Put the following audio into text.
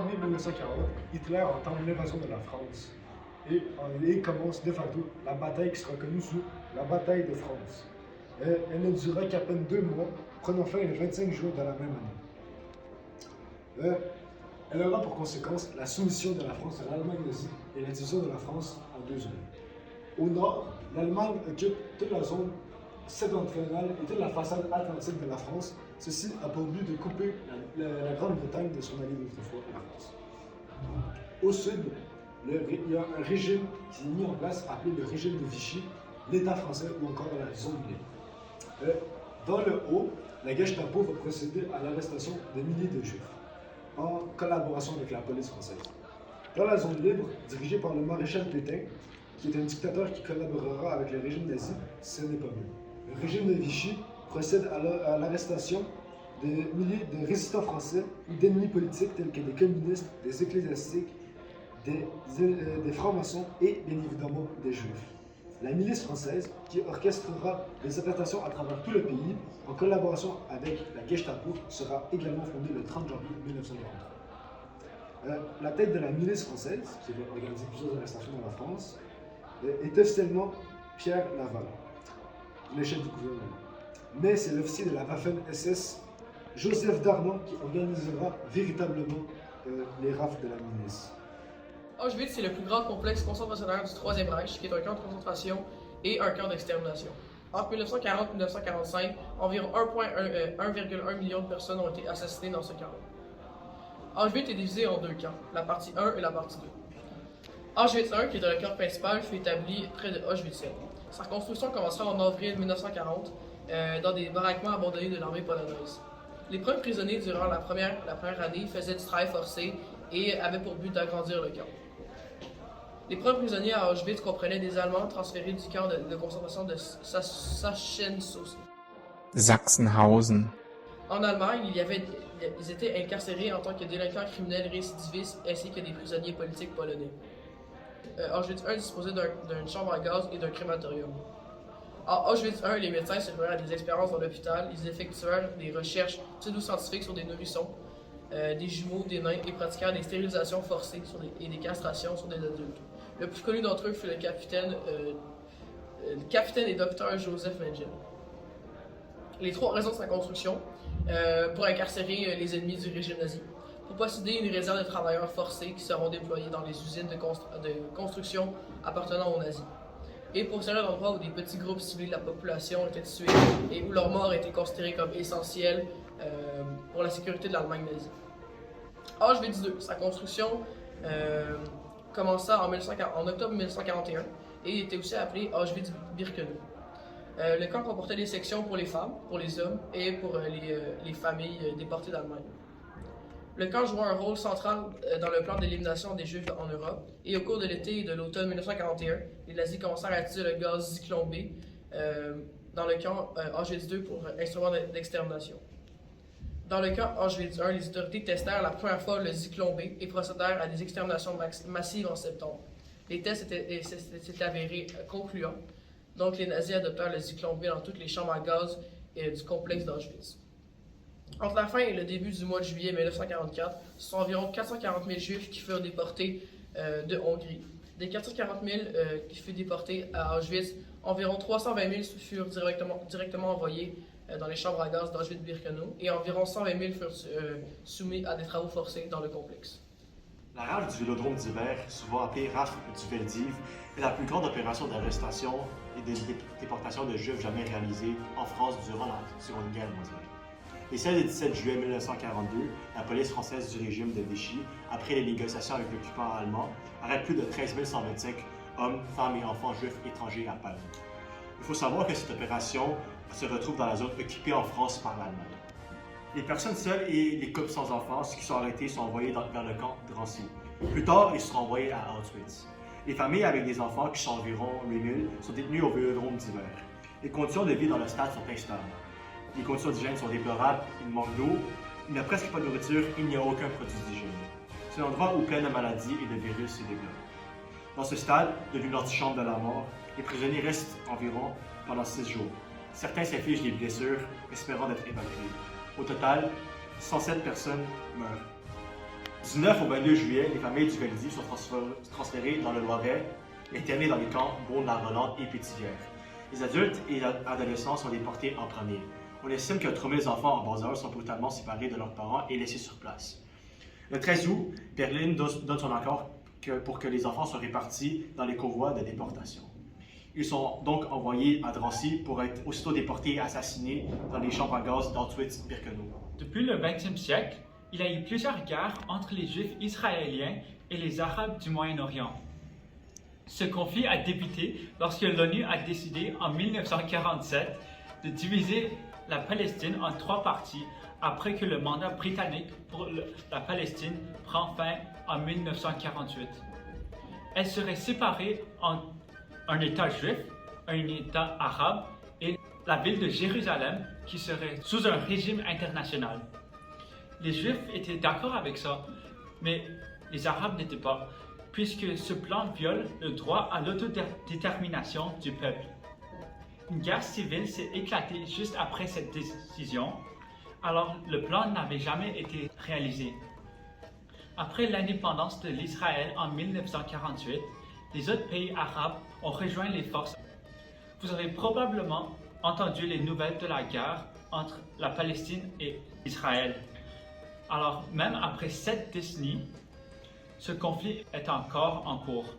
en mai 1940, Hitler entame l'invasion de la France et commence de facto la bataille qui sera connue sous la bataille de France. Elle ne durera qu'à peine 2 mois, prenant fin le 25 juin de la même année. Elle aura pour conséquence la soumission de la France à l'Allemagne nazie et la division de la France en 2 zones. Au nord, l'Allemagne occupe toute la zone septentrionale et toute la façade atlantique de la France. Ceci a pour but de couper la Grande-Bretagne de son allié d'autrefois, la France. Au sud, il y a un régime qui est mis en place appelé le régime de Vichy, l'État français ou encore la zone libre. Dans le haut, la Gestapo va procéder à l'arrestation de milliers de Juifs, en collaboration avec la police française. Dans la zone libre, dirigée par le maréchal Pétain, qui est un dictateur qui collaborera avec le régime nazi, ce n'est pas mieux. Le régime de Vichy procède à l'arrestation de milliers de résistants français ou d'ennemis politiques tels que des communistes, des ecclésiastiques, des francs-maçons et bien évidemment des juifs. La milice française, qui orchestrera les arrestations à travers tout le pays, en collaboration avec la Gestapo, sera également fondée le 30 janvier 1943. La tête de la milice française, qui va organiser plusieurs arrestations dans la France, est officiellement Pierre Laval, le chef du gouvernement. Mais c'est l'officier de la Waffen-SS, Joseph Darman, qui organisera véritablement les rafles de la milice. Auschwitz, c'est le plus grand complexe concentrationnaire du Troisième Reich, qui est un camp de concentration et un camp d'extermination. Entre 1940 et 1945, environ 1,1 million de personnes ont été assassinées dans ce camp-là. Auschwitz est divisé en 2 camps, la partie 1 et la partie 2. Auschwitz I, qui est le camp principal, fut établi près de Auschwitz. Sa construction commencera en avril 1940 dans des baraquements abandonnés de l'armée polonaise. Les premiers prisonniers durant la première année faisaient du travail forcé et avaient pour but d'agrandir le camp. Les premiers prisonniers à Auschwitz comprenaient des Allemands transférés du camp de concentration de Sachsenhausen. En Allemagne, ils étaient incarcérés en tant que délinquants criminels récidivistes ainsi que des prisonniers politiques polonais. Auschwitz I disposait d'une chambre à gaz et d'un crématorium. À Auschwitz I, les médecins se faisaient des expériences dans l'hôpital, ils effectuèrent des recherches pseudo-scientifiques sur des nourrissons, des jumeaux, des nains et pratiquèrent des stérilisations forcées et des castrations sur des adultes. Le plus connu d'entre eux fut le capitaine et docteur Joseph Mengele. Les 3 raisons de sa construction, pour incarcérer les ennemis du régime nazi, pour posséder une réserve de travailleurs forcés qui seront déployés dans les usines de construction appartenant aux nazis, et pour servir d'endroit où des petits groupes ciblés de la population étaient tués et où leur mort était considérée comme essentielle pour la sécurité de l'Allemagne nazie. Auschwitz II, sa construction commença en octobre 1941 et était aussi appelé Auschwitz-Birkenau. Le camp comportait des sections pour les femmes, pour les hommes et pour les familles déportées d'Allemagne. Le camp joua un rôle central dans le plan d'élimination des Juifs en Europe et au cours de l'été et de l'automne 1941, les nazis commencèrent à utiliser le gaz Zyklon B dans le camp Auschwitz II pour instrument d'extermination. Dans le camp Auschwitz I, les autorités testèrent la première fois le Zyklon B et procédèrent à des exterminations massives en septembre. Les tests s'étaient avérés concluants, donc les nazis adoptèrent le Zyklon B dans toutes les chambres à gaz du complexe d'Auschwitz. Entre la fin et le début du mois de juillet 1944, ce sont environ 440 000 Juifs qui furent déportés de Hongrie. Des 440 000 qui furent déportés à Auschwitz, environ 320 000 furent directement envoyés dans les chambres à gaz d'Auschwitz-Birkenau et environ 120 000 furent soumis à des travaux forcés dans le complexe. La rafle du Vélodrome d'hiver, souvent appelée rafle du Veldiv, est la plus grande opération d'arrestation et de déportation de Juifs jamais réalisée en France durant la Seconde Guerre mondiale. Et celle du 17 juillet 1942, la police française du régime de Vichy, après les négociations avec l'occupant allemand, arrête plus de 13 125 hommes, femmes et enfants juifs étrangers à Paris. Il faut savoir que cette opération se retrouve dans la zone occupée en France par l'Allemagne. Les personnes seules et les couples sans enfants, ceux qui sont arrêtés, sont envoyés vers le camp de Drancy. Plus tard, ils seront envoyés à Auschwitz. Les familles avec des enfants, qui sont environ 8000, sont détenues au Vélodrome d'hiver. Les conditions de vie dans le stade sont instables. Les conditions d'hygiène sont déplorables, il manque d'eau, il n'y a presque pas de nourriture et il n'y a aucun produit d'hygiène. C'est un endroit où plein de maladies et de virus se développent. Dans ce stade, devenu l'antichambre de la mort, les prisonniers restent environ pendant 6 jours. Certains s'infligent des blessures, espérant d'être évacués. Au total, 107 personnes meurent. Du 9 au 22 juillet, les familles du Veldiv sont transférées dans le Loiret, internées dans les camps Beaune-la-Rolande et Pithiviers. Les adultes et adolescents sont déportés en premier. On estime que 3000 enfants en bas âge sont brutalement séparés de leurs parents et laissés sur place. Le 13 août, Berlin donne son accord pour que les enfants soient répartis dans les convois de déportation. Ils sont donc envoyés à Drancy pour être aussitôt déportés et assassinés dans les chambres à gaz d'Auschwitz-Birkenau. Depuis le XXe siècle, il y a eu plusieurs guerres entre les Juifs israéliens et les Arabes du Moyen-Orient. Ce conflit a débuté lorsque l'ONU a décidé en 1947 de diviser la Palestine en 3 parties après que le mandat britannique pour la Palestine prend fin en 1948. Elle serait séparée en un État juif, un État arabe et la ville de Jérusalem qui serait sous un régime international. Les Juifs étaient d'accord avec ça, mais les Arabes n'étaient pas, puisque ce plan viole le droit à l'autodétermination du peuple. Une guerre civile s'est éclatée juste après cette décision, alors le plan n'avait jamais été réalisé. Après l'indépendance de l'Israël en 1948, les autres pays arabes ont rejoint les forces. Vous avez probablement entendu les nouvelles de la guerre entre la Palestine et Israël. Alors, même après 7 décennies, ce conflit est encore en cours.